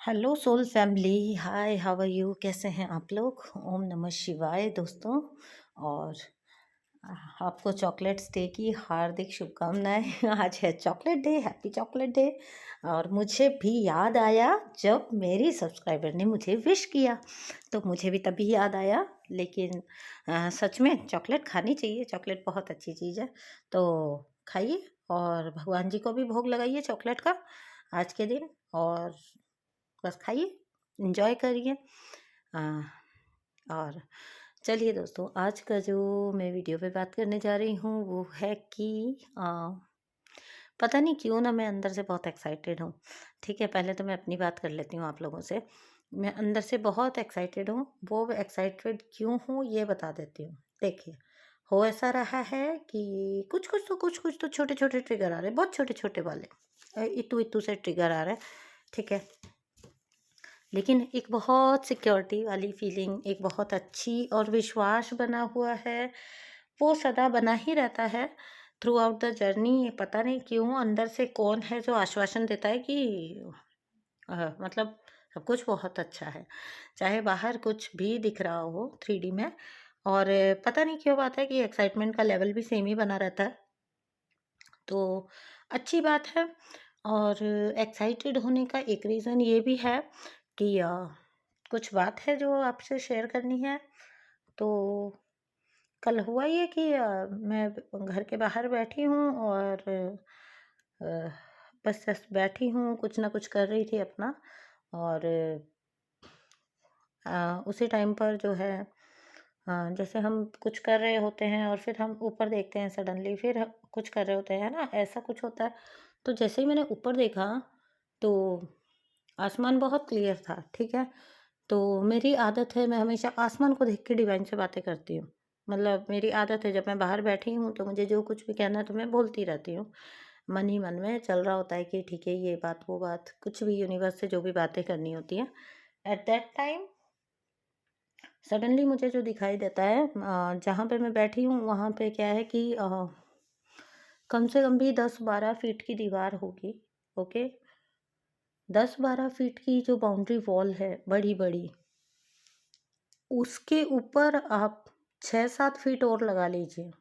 Hello soul family, hi, how are you? कैसे हैं आप लोग? ओम नमः शिवाय दोस्तों। और आपको चॉकलेट्स डे की हार्दिक शुभकामनाएं। आज है chocolate day, happy chocolate day. और मुझे भी याद आया जब मेरी सब्सक्राइबर ने मुझे विश किया, तो मुझे भी तभी याद आया। लेकिन सच में चॉकलेट खानी चाहिए, चॉकलेट बहुत अच्छी चीज़ है। तो खाइए और भगवान जी को भी भोग लगाइए चॉकलेट का आज के दिन। और बस खाइए, इंजॉय करिए। आ, और चलिए दोस्तों, आज का जो मैं वीडियो पे बात करने जा रही हूँ वो है कि पता नहीं क्यों ना मैं अंदर से बहुत एक्साइटेड हूँ। ठीक है, पहले तो मैं अपनी बात कर लेती हूँ आप लोगों से। मैं अंदर से बहुत एक्साइटेड हूँ। वो एक्साइटेड क्यों हूँ ये बता देती हूँ। देखिए, हो ऐसा रहा है कि कुछ कुछ तो छोटे छोटे ट्रिगर आ रहे हैं, बहुत छोटे छोटे वाले, इतू इतू से ट्रिगर आ रहे हैं। ठीक है, लेकिन एक बहुत सिक्योरिटी वाली फीलिंग, एक बहुत अच्छी और विश्वास बना हुआ है, वो सदा बना ही रहता है थ्रू आउट द जर्नी। पता नहीं क्यों अंदर से कौन है जो आश्वासन देता है कि मतलब सब कुछ बहुत अच्छा है, चाहे बाहर कुछ भी दिख रहा हो 3D में। और पता नहीं क्यों बात है कि एक्साइटमेंट का लेवल भी सेम ही बना रहता है। तो अच्छी बात है। और एक्साइटेड होने का एक रीज़न ये भी है कि कुछ बात है जो आपसे शेयर करनी है। तो कल हुआ ये कि मैं घर के बाहर बैठी हूँ और बस जस्ट बैठी हूँ, कुछ ना कुछ कर रही थी अपना। और उसी टाइम पर जो है, जैसे हम कुछ कर रहे होते हैं और फिर हम ऊपर देखते हैं, सडनली फिर कुछ कर रहे होते हैं ना, ऐसा कुछ होता है। तो जैसे ही मैंने ऊपर देखा तो आसमान बहुत क्लियर था। ठीक है, तो मेरी आदत है, मैं हमेशा आसमान को देख के डिवाइन से बातें करती हूँ। मतलब मेरी आदत है, जब मैं बाहर बैठी हूँ तो मुझे जो कुछ भी कहना है तो मैं बोलती रहती हूँ। मन ही मन में चल रहा होता है कि ठीक है, ये बात वो बात, कुछ भी यूनिवर्स से जो भी बातें करनी होती हैं। एट दैट टाइम सडनली मुझे जो दिखाई देता है, जहाँ पे मैं बैठी हूँ वहाँ पे क्या है कि कम से कम भी 10-12 फीट की दीवार होगी। ओके, 10-12 फीट की जो बाउंड्री वॉल है बड़ी बड़ी, उसके ऊपर आप 6-7 फीट और लगा लीजिए।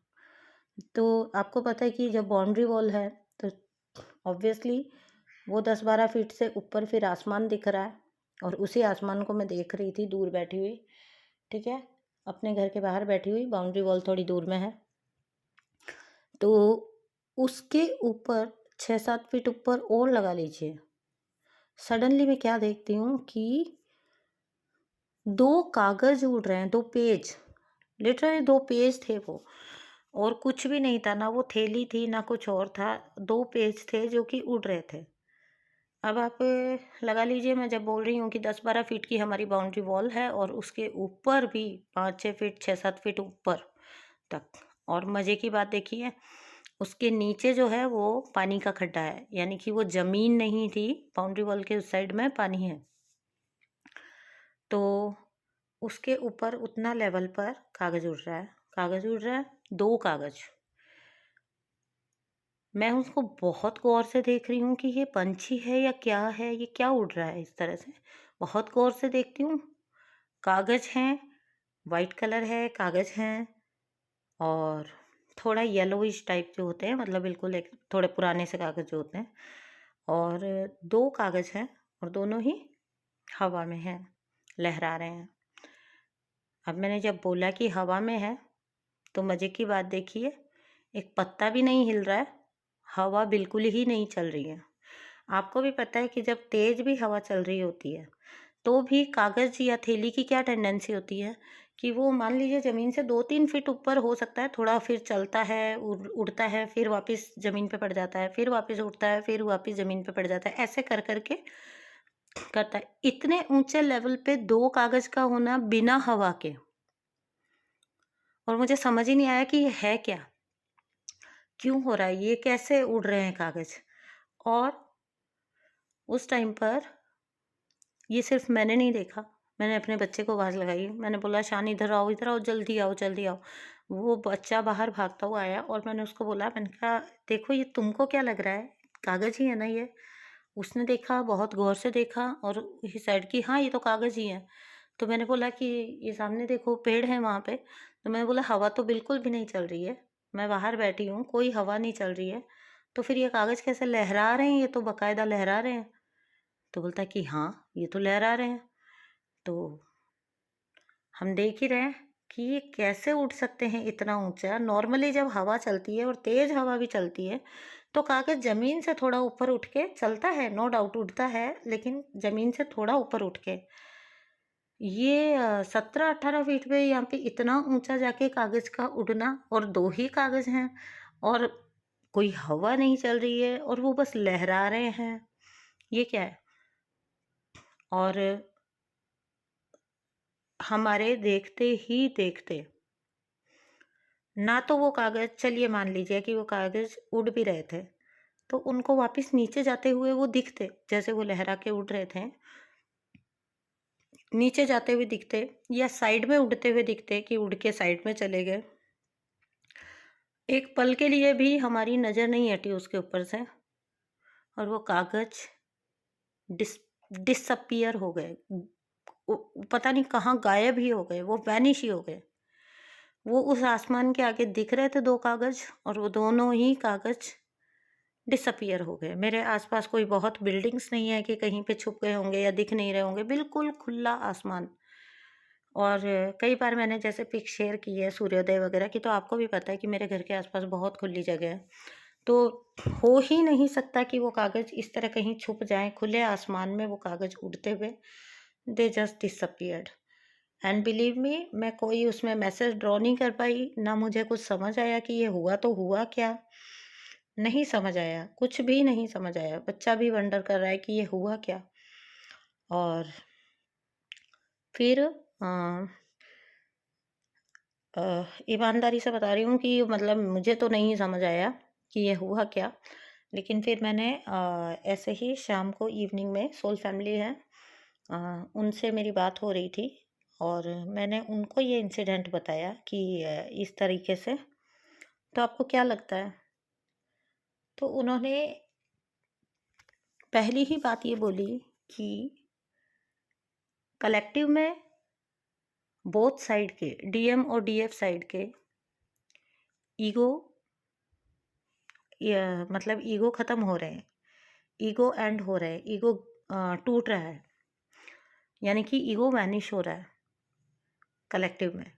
तो आपको पता है कि जब बाउंड्री वॉल है तो ऑब्वियसली वो 10-12 फीट से ऊपर फिर आसमान दिख रहा है। और उसी आसमान को मैं देख रही थी दूर बैठी हुई। ठीक है, अपने घर के बाहर बैठी हुई, बाउंड्री वॉल थोड़ी दूर में है। तो उसके ऊपर 6-7 फीट ऊपर और लगा लीजिए। सडनली मैं क्या देखती हूँ कि 2 कागज उड़ रहे हैं, 2 पेज, लिटरली 2 पेज थे वो। और कुछ भी नहीं था, ना वो थैली थी ना कुछ और था। 2 पेज थे जो कि उड़ रहे थे। अब आप लगा लीजिए, मैं जब बोल रही हूँ कि 10-12 फीट की हमारी बाउंड्री वॉल है और उसके ऊपर भी 5-6 फीट, 6-7 फीट ऊपर तक। और मज़े की बात देखिए, उसके नीचे जो है वो पानी का खड्डा है, यानी कि वो ज़मीन नहीं थी, बाउंड्री वॉल के उस साइड में पानी है। तो उसके ऊपर उतना लेवल पर कागज़ उड़ रहा है, कागज़ उड़ रहा है, 2 कागज़। मैं उसको बहुत गौर से देख रही हूँ कि ये पंछी है या क्या है, ये क्या उड़ रहा है इस तरह से। बहुत गौर से देखती हूँ, कागज़ हैं, वाइट कलर है, कागज़ हैं। और थोड़ा येलोइश टाइप के होते हैं, मतलब बिल्कुल एक थोड़े पुराने से कागज़ जो होते हैं। और 2 कागज़ हैं और दोनों ही हवा में हैं, लहरा रहे हैं। अब मैंने जब बोला कि हवा में है, तो मज़े की बात देखिए, एक पत्ता भी नहीं हिल रहा है, हवा बिल्कुल ही नहीं चल रही है। आपको भी पता है कि जब तेज़ भी हवा चल रही होती है, तो भी कागज़ या थैली की क्या टेंडेंसी होती है कि वो मान लीजिए ज़मीन से 2-3 फीट ऊपर हो सकता है, थोड़ा फिर चलता है, उड़ता है, फिर वापस ज़मीन पे पड़ जाता है, फिर वापस उड़ता है, फिर वापस ज़मीन पे पड़ जाता है, ऐसे कर के करता है। इतने ऊँचे लेवल पे 2 कागज़ का होना बिना हवा के, और मुझे समझ ही नहीं आया कि ये है क्या? क्यों हो रहा है? ये कैसे उड़ रहे हैं कागज़? और उस टाइम पर ये सिर्फ़ मैंने नहीं देखा, मैंने अपने बच्चे को आवाज़ लगाई। मैंने बोला, "शान इधर आओ, जल्दी आओ, जल्दी आओ।" वो बच्चा बाहर भागता हुआ आया और मैंने उसको बोला, मैंने कहा, "देखो ये तुमको क्या लग रहा है? कागज़ ही है ना ये?" उसने देखा, बहुत गौर से देखा और ही सेड कि हाँ, ये तो कागज़ ही है। तो मैंने बोला कि ये सामने देखो पेड़ है वहाँ पे। तो मैंने बोला हवा तो बिल्कुल भी नहीं चल रही है। मैं बाहर बैठी हूँ, कोई हवा नहीं चल रही है। तो फिर ये कागज़ कैसे लहरा रहे हैं? ये तो बाकायदा लहरा रहे हैं। तो बोलता है कि हाँ, ये तो लहरा रहे हैं। तो हम देख ही रहे हैं कि ये कैसे उड़ सकते हैं इतना ऊँचा। नॉर्मली जब हवा चलती है और तेज़ हवा भी चलती है, तो कागज़ ज़मीन से थोड़ा ऊपर उठ के चलता है, नो डाउट उड़ता है, लेकिन ज़मीन से थोड़ा ऊपर उठ के। ये 17-18 फीट पे यहाँ पे इतना ऊँचा जाके कागज़ का उड़ना और 2 ही कागज़ हैं और कोई हवा नहीं चल रही है और वो बस लहरा रहे हैं। ये क्या है? और हमारे देखते ही देखते ना तो वो कागज़ चलिए मान लीजिए कि वो कागज़ उड़ भी रहे थे, तो उनको वापस नीचे जाते हुए वो दिखते, जैसे वो लहरा के उड़ रहे थे, नीचे जाते हुए दिखते या साइड में उड़ते हुए दिखते कि उड़ के साइड में चले गए। एक पल के लिए भी हमारी नज़र नहीं हटी उसके ऊपर से और वो कागज़ डिस डिसअपीयर हो गए। पता नहीं कहाँ गायब ही हो गए, वो वैनिश ही हो गए। वो उस आसमान के आगे दिख रहे थे 2 कागज़ और वो दोनों ही कागज़ डिसअपीयर हो गए। मेरे आस-पास कोई बहुत बिल्डिंग्स नहीं है कि कहीं पे छुप गए होंगे या दिख नहीं रहे होंगे, बिल्कुल खुला आसमान। और कई बार मैंने जैसे पिक शेयर की है सूर्योदय वगैरह की, तो आपको भी पता है कि मेरे घर के आस-पास बहुत खुली जगह है। तो हो ही नहीं सकता कि वो कागज़ इस तरह कहीं छुप जाएँ, खुले आसमान में वो कागज़ उड़ते हुए, they just disappeared. And believe me मैं कोई उसमें मैसेज ड्रॉ नहीं कर पाई, ना मुझे कुछ समझ आया कि ये हुआ तो हुआ क्या? नहीं समझ आया, कुछ भी नहीं समझ आया। बच्चा भी वंडर कर रहा है कि ये हुआ क्या? और फिर ईमानदारी से बता रही हूँ कि मतलब मुझे तो नहीं समझ आया कि ये हुआ क्या। लेकिन फिर मैंने ऐसे ही शाम को इवनिंग में सोल फैमिली है उनसे मेरी बात हो रही थी और मैंने उनको ये इंसिडेंट बताया कि इस तरीके से। तो आपको क्या लगता है? तो उन्होंने पहली ही बात ये बोली कि कलेक्टिव में बोथ साइड के डीएम और डीएफ साइड के ईगो मतलब ईगो ख़त्म हो रहे हैं, ईगो एंड हो रहा है, ईगो टूट रहा है, यानी कि ईगो वैनिश हो रहा है कलेक्टिव में।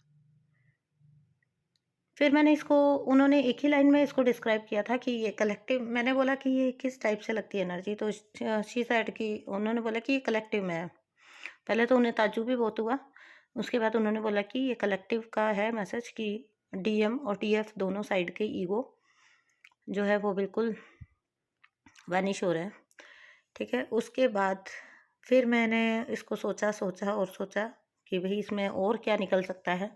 फिर मैंने इसको उन्होंने एक ही लाइन में इसको डिस्क्राइब किया था कि ये कलेक्टिव। मैंने बोला कि ये किस टाइप से लगती है एनर्जी, तो शी सेड कि उन्होंने बोला कि ये कलेक्टिव में है। पहले तो उन्हें ताज्जुब भी बहुत हुआ, उसके बाद उन्होंने बोला कि ये कलेक्टिव का है मैसेज कि डीएम और टीएफ दोनों साइड के ईगो जो है वो बिल्कुल वैनिश हो रहे हैं। ठीक है, उसके बाद फिर मैंने इसको सोचा सोचा और सोचा कि भाई इसमें और क्या निकल सकता है।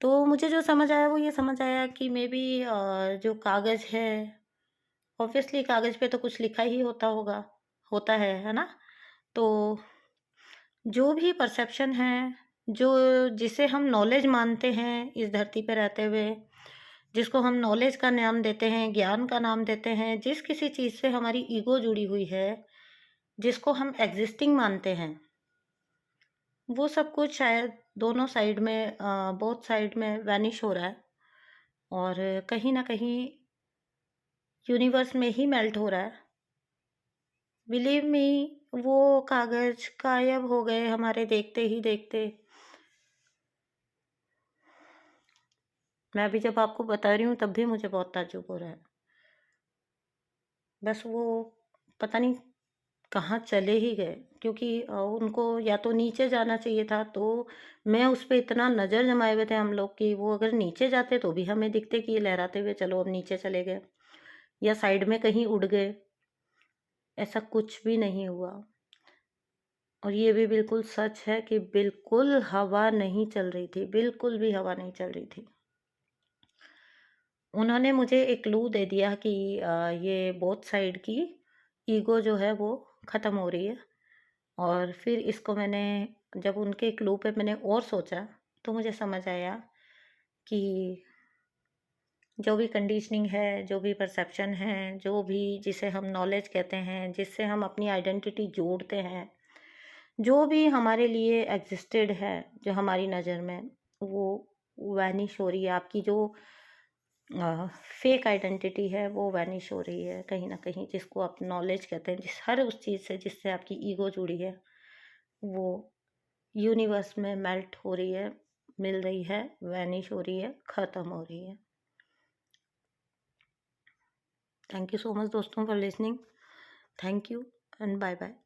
तो मुझे जो समझ आया वो ये समझ आया कि मे बी जो कागज़ है, ऑब्वियसली कागज़ पे तो कुछ लिखा ही होता है ना? तो जो भी परसेप्शन है, जो जिसे हम नॉलेज मानते हैं इस धरती पे रहते हुए, जिसको हम नॉलेज का नाम देते हैं, ज्ञान का नाम देते हैं, जिस किसी चीज़ से हमारी ईगो जुड़ी हुई है, जिसको हम एग्जिस्टिंग मानते हैं, वो सब कुछ शायद दोनों साइड में बोथ साइड में वैनिश हो रहा है और कहीं न कहीं यूनिवर्स में ही मेल्ट हो रहा है। बिलीव मी वो कागज़ गायब हो गए हमारे देखते ही देखते। मैं अभी जब आपको बता रही हूँ तब भी मुझे बहुत ताज्जुब हो रहा है। बस वो पता नहीं कहाँ चले ही गए, क्योंकि उनको या तो नीचे जाना चाहिए था, तो मैं उस पे इतना नज़र जमाए हुए थे हम लोग कि वो अगर नीचे जाते तो भी हमें दिखते कि ये लहराते हुए चलो अब नीचे चले गए या साइड में कहीं उड़ गए। ऐसा कुछ भी नहीं हुआ और ये भी बिल्कुल सच है कि बिल्कुल हवा नहीं चल रही थी, बिल्कुल भी हवा नहीं चल रही थी। उन्होंने मुझे एक क्लू दे दिया कि ये बोथ साइड की ईगो जो है वो ख़त्म हो रही है। और फिर इसको मैंने जब उनके क्लू पे मैंने और सोचा तो मुझे समझ आया कि जो भी कंडीशनिंग है, जो भी परसेप्शन है, जो भी जिसे हम नॉलेज कहते हैं, जिससे हम अपनी आइडेंटिटी जोड़ते हैं, जो भी हमारे लिए एग्जिस्टेड है, जो हमारी नज़र में, वो वैनिश हो रही है। आपकी जो फेक आइडेंटिटी है वो वैनिश हो रही है कहीं ना कहीं, जिसको आप नॉलेज कहते हैं। जिस हर उस चीज़ से जिससे आपकी ईगो जुड़ी है, वो यूनिवर्स में मेल्ट हो रही है, मिल रही है, वैनिश हो रही है, ख़त्म हो रही है। थैंक यू सो मच दोस्तों for listening. Thank you and bye bye.